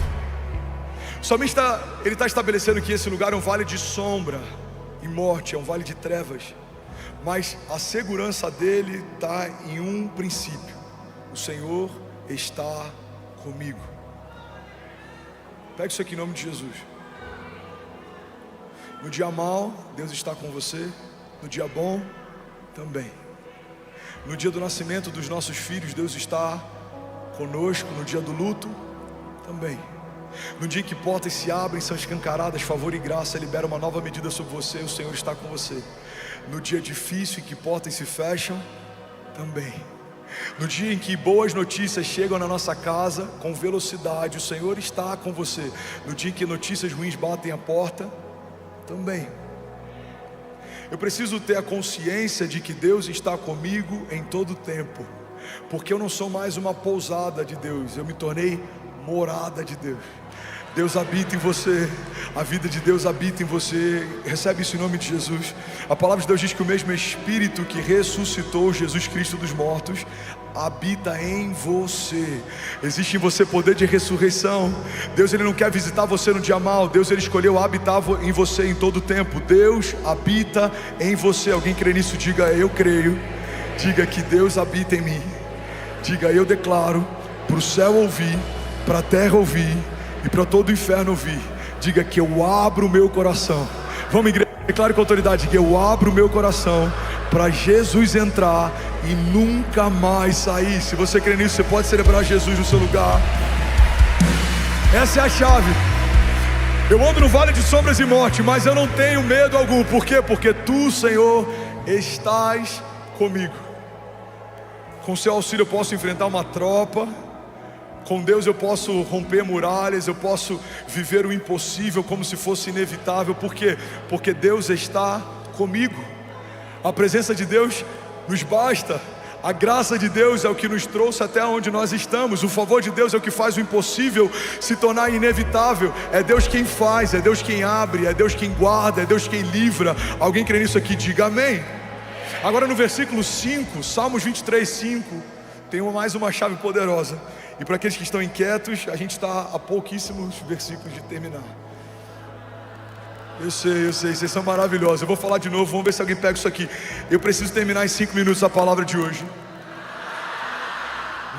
Somente ele está estabelecendo que esse lugar é um vale de sombra e morte, é um vale de trevas. Mas a segurança dele está em um princípio: o Senhor está comigo. Pega isso aqui em nome de Jesus. No dia mau, Deus está com você. No dia bom, também. No dia do nascimento dos nossos filhos, Deus está conosco. No dia do luto, também. No dia em que portas se abrem, são escancaradas, favor e graça libera uma nova medida sobre você, o Senhor está com você. No dia difícil em que portas se fecham, também. No dia em que boas notícias chegam na nossa casa com velocidade, o Senhor está com você. No dia em que notícias ruins batem a porta, também. Eu preciso ter a consciência de que Deus está comigo em todo o tempo, porque eu não sou mais uma pousada de Deus, eu me tornei morada de Deus. Deus habita em você, a vida de Deus habita em você. Recebe isso em nome de Jesus. A palavra de Deus diz que o mesmo Espírito que ressuscitou Jesus Cristo dos mortos habita em você. Existe em você poder de ressurreição. Deus, ele não quer visitar você no dia mau. Deus, ele escolheu habitar em você em todo o tempo. Deus habita em você. Alguém crê nisso? Diga, eu creio. Diga que Deus habita em mim. Diga, eu declaro para o céu ouvir, para a terra ouvir e para todo o inferno ouvir. Diga que eu abro o meu coração. Vamos, igreja, declare com autoridade que eu abro o meu coração para Jesus entrar e nunca mais sair. Se você crê nisso, você pode celebrar Jesus no seu lugar. Essa é a chave. Eu ando no vale de sombras e morte, mas eu não tenho medo algum. Por quê? Porque tu, Senhor, estás comigo. Com seu auxílio eu posso enfrentar uma tropa. Com Deus eu posso romper muralhas, eu posso viver o impossível como se fosse inevitável. Por quê? Porque Deus está comigo. A presença de Deus nos basta. A graça de Deus é o que nos trouxe até onde nós estamos. O favor de Deus é o que faz o impossível se tornar inevitável. É Deus quem faz, é Deus quem abre, é Deus quem guarda, é Deus quem livra. Alguém crê nisso aqui? Diga amém. Agora no versículo 5, Salmos 23:5, tem mais uma chave poderosa. E para aqueles que estão inquietos, a gente está a pouquíssimos versículos de terminar. Eu sei, vocês são maravilhosos. Eu vou falar de novo, vamos ver se alguém pega isso aqui. Eu preciso terminar em 5 minutos a palavra de hoje.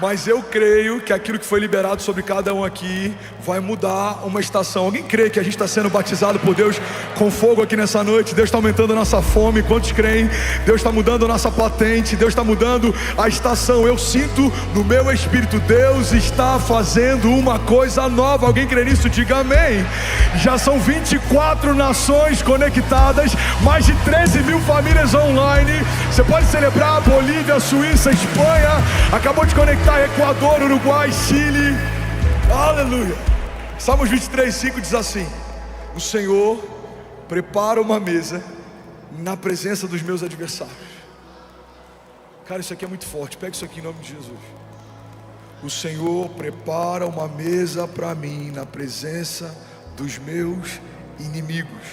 Mas eu creio que aquilo que foi liberado sobre cada um aqui vai mudar uma estação. Alguém crê que a gente está sendo batizado por Deus com fogo aqui nessa noite? Deus está aumentando a nossa fome. Quantos creem? Deus está mudando a nossa patente. Deus está mudando a estação. Eu sinto no meu espírito, Deus está fazendo uma coisa nova. Alguém crê nisso? Diga amém. Já são 24 nações conectadas, mais de 13 mil famílias online. Você pode celebrar Bolívia, Suíça, Espanha. Acabou de conectar Equador, Uruguai, Chile. Aleluia. Salmos 23:5 diz assim: o Senhor prepara uma mesa na presença dos meus adversários. Cara, isso aqui é muito forte. Pega isso aqui em nome de Jesus. O Senhor prepara uma mesa para mim na presença dos meus inimigos,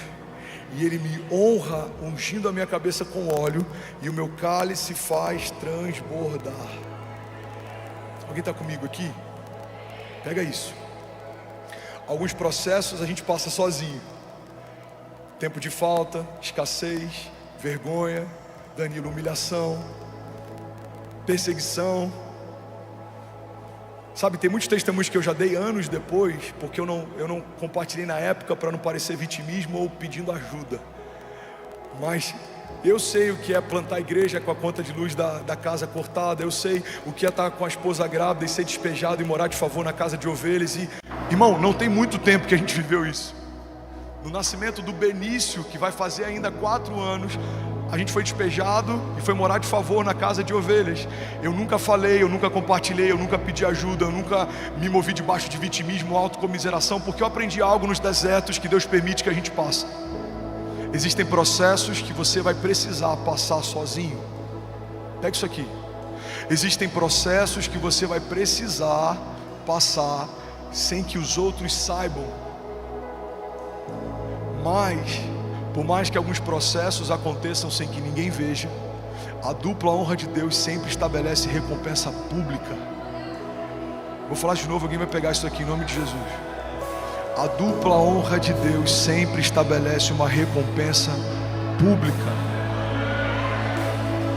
e Ele me honra ungindo a minha cabeça com óleo, e o meu cálice faz transbordar. Alguém está comigo aqui? Pega isso. Alguns processos a gente passa sozinho. Tempo de falta, escassez, vergonha, Danilo, humilhação, perseguição. Sabe, tem muitos testemunhos que eu já dei anos depois, porque eu não compartilhei na época para não parecer vitimismo ou pedindo ajuda. Mas eu sei o que é plantar igreja com a conta de luz da casa cortada. Eu sei o que é estar com a esposa grávida e ser despejado e morar de favor na casa de ovelhas. E, irmão, não tem muito tempo que a gente viveu isso. No nascimento do Benício, que vai fazer ainda 4 anos, a gente foi despejado e foi morar de favor na casa de ovelhas. Eu nunca falei, eu nunca compartilhei, eu nunca pedi ajuda, eu nunca me movi debaixo de vitimismo ou autocomiseração, porque eu aprendi algo nos desertos que Deus permite que a gente passe. Existem processos que você vai precisar passar sozinho. Pega isso aqui. Existem processos que você vai precisar passar sem que os outros saibam. Mas, por mais que alguns processos aconteçam sem que ninguém veja, a dupla honra de Deus sempre estabelece recompensa pública. Vou falar de novo, alguém vai pegar isso aqui em nome de Jesus. A dupla honra de Deus sempre estabelece uma recompensa pública.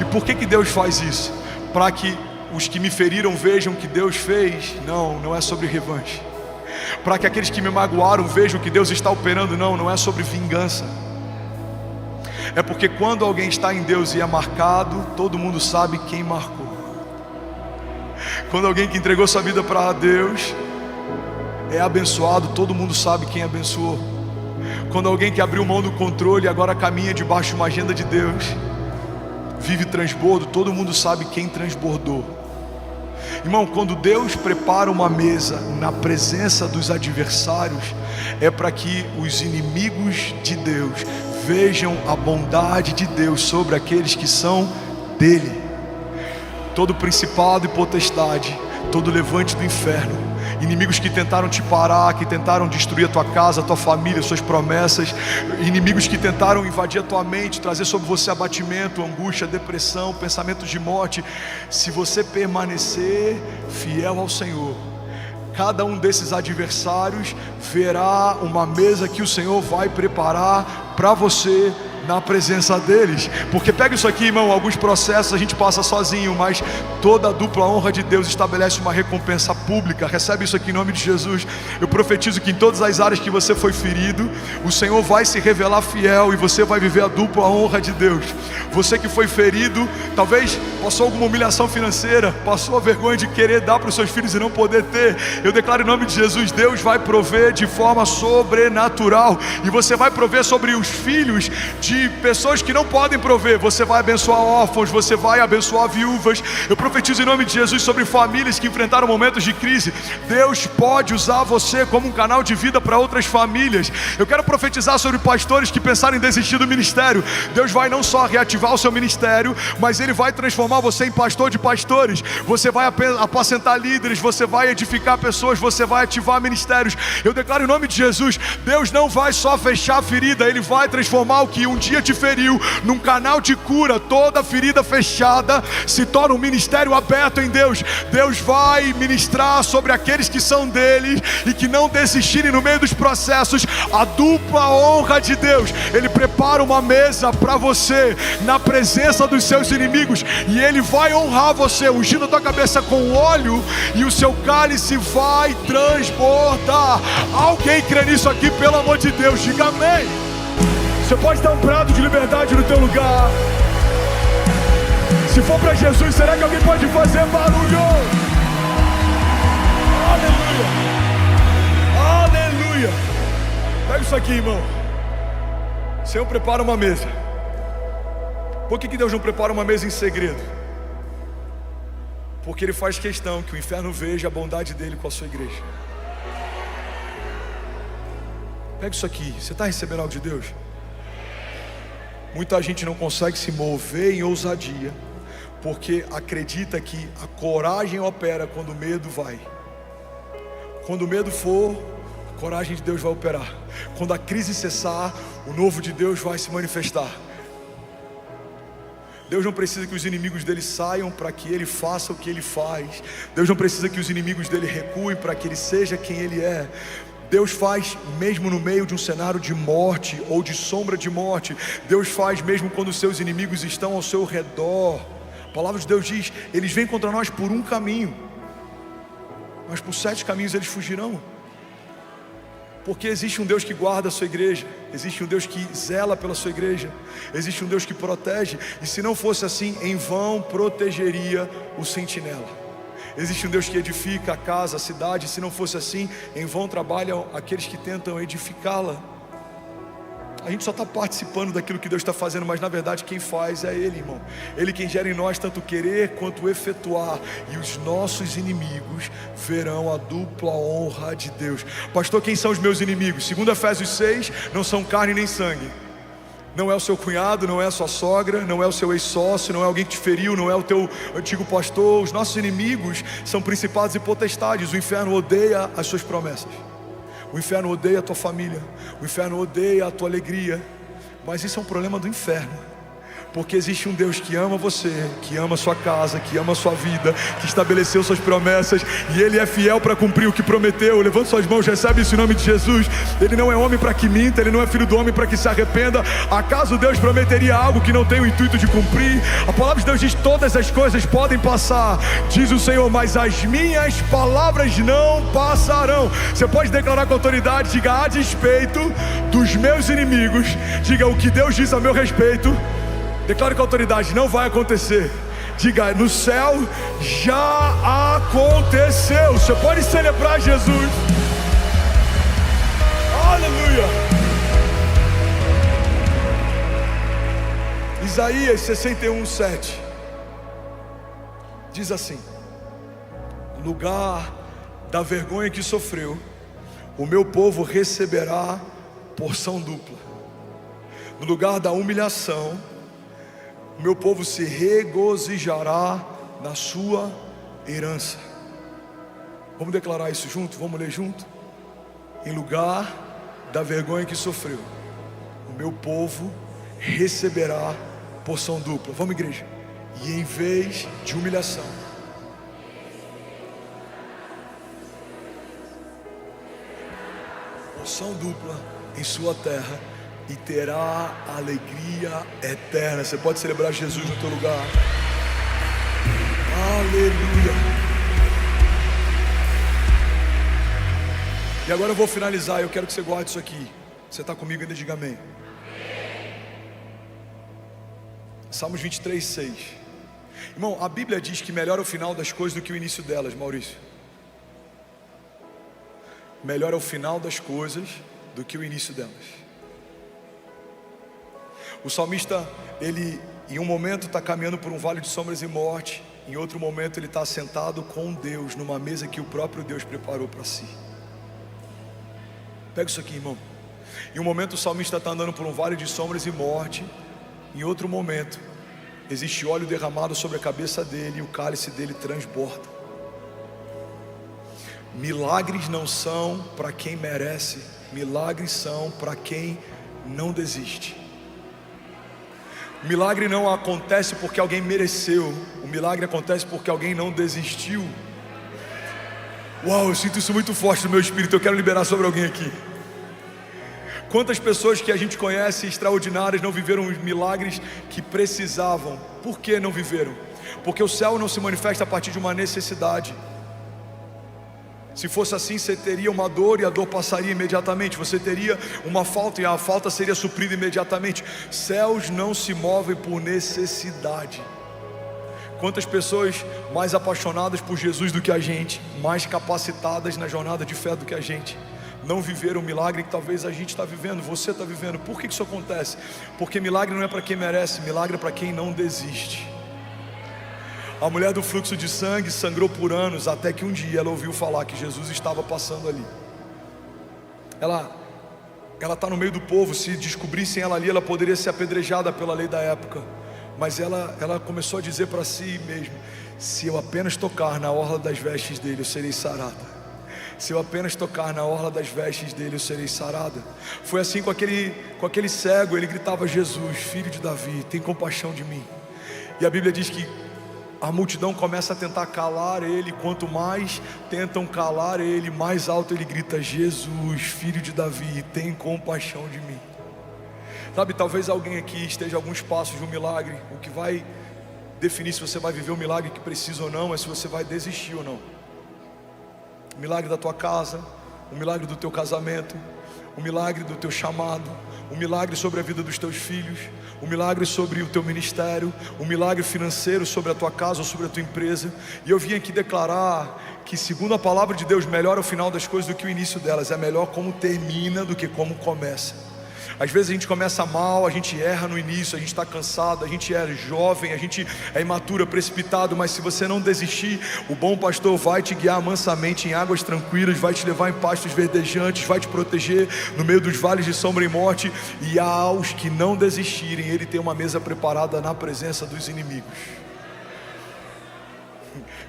E por que Deus faz isso? Para que os que me feriram vejam o que Deus fez? Não é sobre revanche. Para que aqueles que me magoaram vejam o que Deus está operando? Não é sobre vingança. É porque quando alguém está em Deus e é marcado, todo mundo sabe quem marcou. Quando alguém que entregou sua vida para Deus é abençoado, todo mundo sabe quem abençoou. Quando alguém que abriu mão do controle e agora caminha debaixo de uma agenda de Deus, vive transbordo, todo mundo sabe quem transbordou. Irmão, quando Deus prepara uma mesa na presença dos adversários, é para que os inimigos de Deus vejam a bondade de Deus sobre aqueles que são dele. Todo principado e potestade, todo levante do inferno, inimigos que tentaram te parar, que tentaram destruir a tua casa, a tua família, suas promessas, inimigos que tentaram invadir a tua mente, trazer sobre você abatimento, angústia, depressão, pensamentos de morte. Se você permanecer fiel ao Senhor, cada um desses adversários verá uma mesa que o Senhor vai preparar para você na presença deles. Porque pega isso aqui, irmão, alguns processos a gente passa sozinho, mas toda a dupla honra de Deus estabelece uma recompensa pública. Recebe isso aqui em nome de Jesus. Eu profetizo que em todas as áreas que você foi ferido, o Senhor vai se revelar fiel e você vai viver a dupla honra de Deus. Você que foi ferido, talvez passou alguma humilhação financeira, passou a vergonha de querer dar para os seus filhos e não poder ter. Eu declaro em nome de Jesus, Deus vai prover de forma sobrenatural, e você vai prover sobre os filhos de pessoas que não podem prover. Você vai abençoar órfãos, você vai abençoar viúvas. Eu profetizo em nome de Jesus sobre famílias que enfrentaram momentos de crise. Deus pode usar você como um canal de vida para outras famílias. Eu quero profetizar sobre pastores que pensaram em desistir do ministério. Deus vai não só reativar o seu ministério, mas Ele vai transformar você em pastor de pastores. Você vai apacentar líderes, você vai edificar pessoas, você vai ativar ministérios. Eu declaro em nome de Jesus, Deus não vai só fechar a ferida, Ele vai transformar o que um dia te feriu num canal de cura. Toda ferida fechada se torna um ministério aberto em Deus. Deus vai ministrar sobre aqueles que são dele e que não desistirem no meio dos processos. A dupla honra de Deus. Ele prepara uma mesa para você na presença dos seus inimigos, e Ele vai honrar você, ungindo a tua cabeça com óleo, e o seu cálice vai transbordar. Alguém crê nisso aqui, pelo amor de Deus? Diga amém. Você pode dar um brado de liberdade no teu lugar. Se for para Jesus, será que alguém pode fazer barulho? Aleluia! Aleluia! Pega isso aqui, irmão. O Senhor prepara uma mesa. Por que Deus não prepara uma mesa em segredo? Porque Ele faz questão que o inferno veja a bondade dele com a sua igreja. Pega isso aqui, você está recebendo algo de Deus? Muita gente não consegue se mover em ousadia, porque acredita que a coragem opera quando o medo vai. Quando o medo for, a coragem de Deus vai operar. Quando a crise cessar, o novo de Deus vai se manifestar. Deus não precisa que os inimigos dele saiam para que ele faça o que ele faz. Deus não precisa que os inimigos dele recuem para que ele seja quem ele é. Deus faz mesmo no meio de um cenário de morte ou de sombra de morte. Deus faz mesmo quando os seus inimigos estão ao seu redor. A palavra de Deus diz: eles vêm contra nós por um caminho, mas por 7 caminhos eles fugirão. Porque existe um Deus que guarda a sua igreja, existe um Deus que zela pela sua igreja, existe um Deus que protege. E se não fosse assim, em vão protegeria o sentinela. Existe um Deus que edifica a casa, a cidade. Se não fosse assim, em vão trabalham aqueles que tentam edificá-la. A gente só está participando daquilo que Deus está fazendo, mas na verdade quem faz é Ele, irmão. Ele quem gera em nós tanto querer quanto efetuar. E os nossos inimigos verão a dupla honra de Deus. Pastor, quem são os meus inimigos? Segundo Efésios 6, não são carne nem sangue. Não é o seu cunhado, não é a sua sogra, não é o seu ex-sócio, não é alguém que te feriu, não é o teu antigo pastor. Os nossos inimigos são principados e potestades. O inferno odeia as suas promessas. O inferno odeia a tua família. O inferno odeia a tua alegria. Mas isso é um problema do inferno. Porque existe um Deus que ama você, que ama a sua casa, que ama a sua vida, que estabeleceu suas promessas, e Ele é fiel para cumprir o que prometeu. Levanta suas mãos, recebe isso em nome de Jesus. Ele não é homem para que minta, Ele não é filho do homem para que se arrependa. Acaso Deus prometeria algo que não tem o intuito de cumprir? A palavra de Deus diz: todas as coisas podem passar, diz o Senhor, mas as minhas palavras não passarão. Você pode declarar com autoridade, diga: a despeito dos meus inimigos, diga: o que Deus diz a meu respeito, declare com autoridade, não vai acontecer. Diga: no céu já aconteceu. Você pode celebrar Jesus. Aleluia. Isaías 61:7 diz assim: no lugar da vergonha que sofreu, o meu povo receberá porção dupla. No lugar da humilhação, o meu povo se regozijará na sua herança. Vamos declarar isso junto? Vamos ler junto? Em lugar da vergonha que sofreu, o meu povo receberá porção dupla. Vamos, igreja. E em vez de humilhação, porção dupla em sua terra, e terá alegria eterna. Você pode celebrar Jesus no teu lugar. Aleluia. E agora eu vou finalizar. Eu quero que você guarde isso aqui. Você está comigo ainda? Diga amém. Salmos 23:6. Irmão, a Bíblia diz que melhor é o final das coisas do que o início delas, Maurício. Melhor é o final das coisas do que o início delas. O salmista, ele em um momento está caminhando por um vale de sombras e morte, em outro momento ele está sentado com Deus numa mesa que o próprio Deus preparou para si. Pega isso aqui, irmão. Em um momento o salmista está andando por um vale de sombras e morte, em outro momento existe óleo derramado sobre a cabeça dele e o cálice dele transborda. Milagres não são para quem merece, milagres são para quem não desiste. O milagre não acontece porque alguém mereceu, o milagre acontece porque alguém não desistiu. Uau, eu sinto isso muito forte no meu espírito, eu quero liberar sobre alguém aqui. Quantas pessoas que a gente conhece extraordinárias não viveram os milagres que precisavam? Por que não viveram? Porque o céu não se manifesta a partir de uma necessidade. Se fosse assim, você teria uma dor e a dor passaria imediatamente. Você teria uma falta e a falta seria suprida imediatamente. Céus não se movem por necessidade. Quantas pessoas mais apaixonadas por Jesus do que a gente, mais capacitadas na jornada de fé do que a gente, não viveram o milagre que talvez a gente está vivendo, você está vivendo. Por que isso acontece? Porque milagre não é para quem merece, milagre é para quem não desiste. A mulher do fluxo de sangue sangrou por anos, até que um dia ela ouviu falar que Jesus estava passando ali. Ela Ela está no meio do povo. Se descobrissem ela ali, ela poderia ser apedrejada pela lei da época. Mas ela começou a dizer para si mesma: se eu apenas tocar na orla das vestes dele, eu serei sarada. Se eu apenas tocar na orla das vestes dele, eu serei sarada. Foi assim com aquele cego. Ele gritava: Jesus, filho de Davi, tem compaixão de mim. E a Bíblia diz que a multidão começa a tentar calar ele. Quanto mais tentam calar ele, mais alto ele grita: Jesus, filho de Davi, tem compaixão de mim. Sabe, talvez alguém aqui esteja a alguns passos de um milagre. O que vai definir se você vai viver o milagre que precisa ou não é se você vai desistir ou não. O milagre da tua casa, o milagre do teu casamento, o milagre do teu chamado, o milagre sobre a vida dos teus filhos, o milagre sobre o teu ministério, o milagre financeiro sobre a tua casa ou sobre a tua empresa. E eu vim aqui declarar que, segundo a palavra de Deus, melhor é o final das coisas do que o início delas. É melhor como termina do que como começa. Às vezes a gente começa mal, a gente erra no início, a gente está cansado, a gente é jovem, a gente é imaturo, precipitado. Mas se você não desistir, o bom pastor vai te guiar mansamente em águas tranquilas, vai te levar em pastos verdejantes, vai te proteger no meio dos vales de sombra e morte. E aos que não desistirem, Ele tem uma mesa preparada na presença dos inimigos.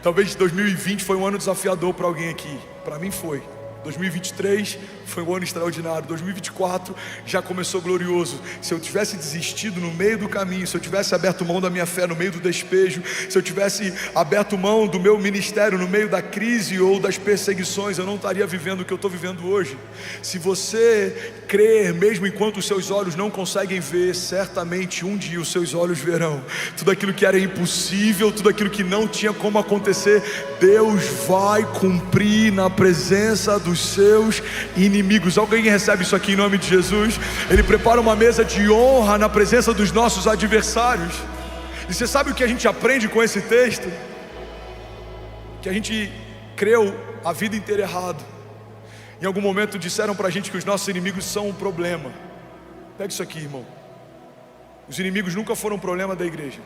Talvez 2020 foi um ano desafiador para alguém aqui. Para mim foi. 2023 foi um ano extraordinário. 2024 já começou glorioso. Se eu tivesse desistido no meio do caminho, se eu tivesse aberto mão da minha fé no meio do despejo, se eu tivesse aberto mão do meu ministério no meio da crise ou das perseguições, eu não estaria vivendo o que eu estou vivendo hoje. Se você crer, mesmo enquanto os seus olhos não conseguem ver, certamente um dia os seus olhos verão. Tudo aquilo que era impossível, tudo aquilo que não tinha como acontecer, Deus vai cumprir na presença dos seus inimigos. Alguém recebe isso aqui em nome de Jesus? Ele prepara uma mesa de honra na presença dos nossos adversários. E você sabe o que a gente aprende com esse texto? Que a gente creu a vida inteira errado. Em algum momento disseram pra gente que os nossos inimigos são um problema. Pega isso aqui, irmão. Os inimigos nunca foram um problema da igreja.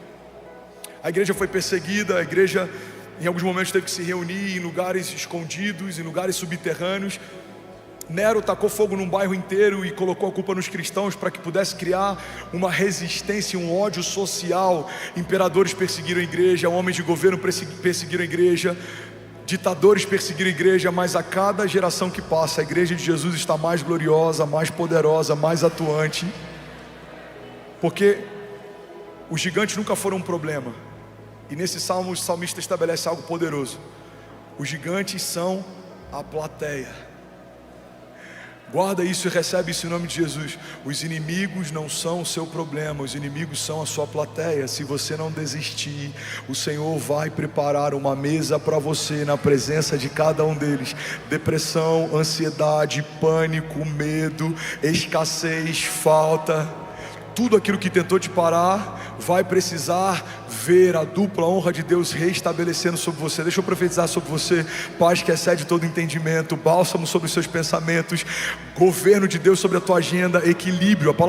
A igreja foi perseguida, a igreja em alguns momentos teve que se reunir em lugares escondidos, em lugares subterrâneos. Nero tacou fogo num bairro inteiro e colocou a culpa nos cristãos para que pudesse criar uma resistência, um ódio social. Imperadores perseguiram a igreja, homens de governo perseguiram a igreja, ditadores perseguiram a igreja. Mas a cada geração que passa, a igreja de Jesus está mais gloriosa, mais poderosa, mais atuante, porque os gigantes nunca foram um problema. E nesse salmo o salmista estabelece algo poderoso: os gigantes são a plateia. Guarda isso e recebe isso em nome de Jesus. Os inimigos não são o seu problema, os inimigos são a sua plateia. Se você não desistir, o Senhor vai preparar uma mesa para você na presença de cada um deles. Depressão, ansiedade, pânico, medo, escassez, falta, tudo aquilo que tentou te parar, vai precisar ver a dupla honra de Deus reestabelecendo sobre você. Deixa eu profetizar sobre você: paz que excede todo entendimento, bálsamo sobre os seus pensamentos, governo de Deus sobre a tua agenda, equilíbrio. A palavra